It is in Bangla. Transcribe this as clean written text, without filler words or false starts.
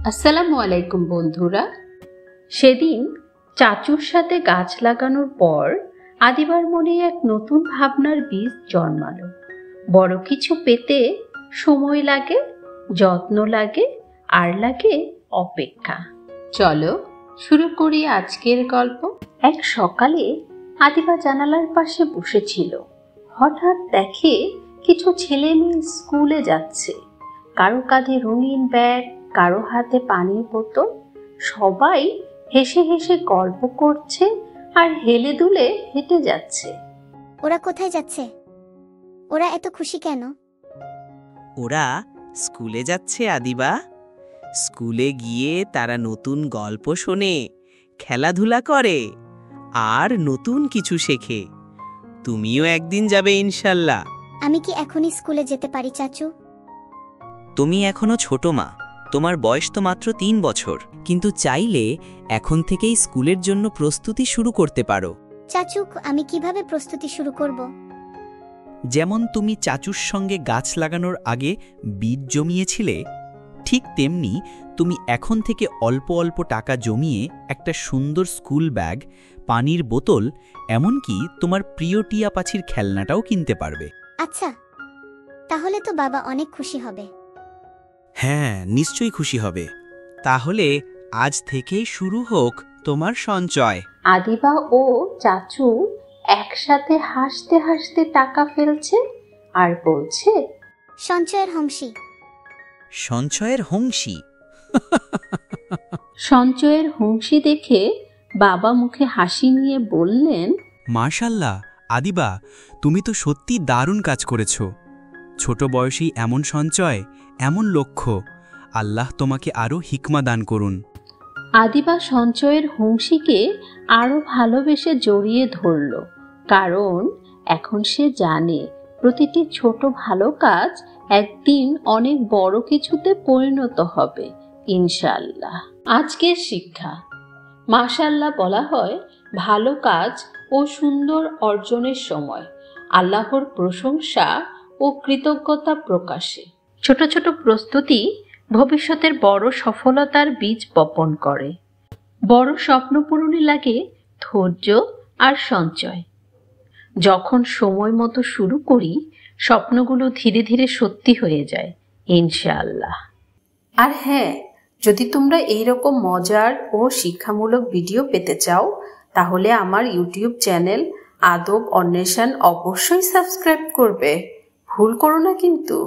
আসসালামু আলাইকুম বন্ধুরা। সেদিন চাচুর সাথে গাছ লাগানোর পর আদিবার মনে এক নতুন ভাবনার বীজ জন্মালো। বড় কিছু পেতে সময় লাগে, যত্ন লাগে, আর লাগে অপেক্ষা। চলো শুরু করি আজকের গল্প। এক সকালে আদিবা জানালার পাশে বসেছিল। হঠাৎ দেখে কিছু ছেলে মেয়ে স্কুলে যাচ্ছে। কারো কাঁধে রঙিন ব্যাগ, কারো হাতে পানির বোতল। সবাই হেসে হেসে গল্প করছে আর হেলে দুলে হেঁটে যাচ্ছে। ওরা কোথায় যাচ্ছে? ওরা এত খুশি কেন? ওরা স্কুলে যাচ্ছে আদিবা। স্কুলে গিয়ে তারা নতুন গল্প শোনে, খেলাধুলা করে আর নতুন কিছু শেখে। তুমিও একদিন যাবে ইনশাল্লাহ। আমি কি এখনই স্কুলে যেতে পারি চাচু? তুমি এখনো ছোট মা, তোমার বয়স তো মাত্র 3 বছর, কিন্তু চাইলে এখন থেকেই স্কুলের জন্য প্রস্তুতি শুরু করতে পারো। চাচু, আমি কিভাবে প্রস্তুতি শুরু করব? যেমন তুমি চাচুর সঙ্গে গাছ লাগানোর আগে বীজ জমিয়েছিলে, ঠিক তেমনি তুমি এখন থেকে অল্প অল্প টাকা জমিয়ে একটা সুন্দর স্কুল ব্যাগ, পানির বোতল, এমনকি তোমার প্রিয় টিয়া পাখির খেলনাটাও কিনতে পারবে। আচ্ছা, তাহলে তো বাবা অনেক খুশি হবে। হ্যাঁ, নিশ্চয়ই খুশি হবে। তাহলে আজ থেকেই শুরু হোক তোমার সঞ্চয়। আদিবা ও চাচু একসাথে হাসতে হাসতে টাকা ফেলছে আর বলছে, সঞ্চয়ের হংসী। সঞ্চয়ের হংসী। সঞ্চয়ের হংসী দেখে বাবা মুখে হাসি নিয়ে বললেন, মাশাল্লাহ আদিবা, তুমি তো সত্যি দারুণ কাজ করেছ। ছোট বয়সেই এমন সঞ্চয়, এমন লক্ষ্য। আল্লাহ তোমাকে আরও হিকমা দান করুন। আদিবা সঞ্চয়ের হংসীকে আরো ভালোবেসে জড়িয়ে ধরল, কারণ এখন সে জানে প্রতিটি ছোট ভালো কাজ একদিন অনেক বড় কিছুতে পরিণত হবে ইনশাআল্লাহ। আজকের শিক্ষা, মাশাআল্লাহ বলা হয় ভালো কাজ ও সুন্দর অর্জনের সময় আল্লাহর প্রশংসা ও কৃতজ্ঞতা প্রকাশে। ছোট ছোট প্রস্তুতি ভবিষ্যতের বড় সফলতার বীজ বপন করে। বড় স্বপ্ন পূরণে লাগে ধৈর্য আর সঞ্চয়। যখন সময় মতো শুরু করি, স্বপ্নগুলো ধীরে ধীরে সত্যি হয়ে যায় ইনশাআল্লাহ। আর হ্যাঁ, যদি তোমরা এইরকম মজার ও শিক্ষামূলক ভিডিও পেতে চাও, তাহলে আমার ইউটিউব চ্যানেল আদব অন্বেষণ অবশ্যই সাবস্ক্রাইব করবে। ভুল করো না কিন্তু।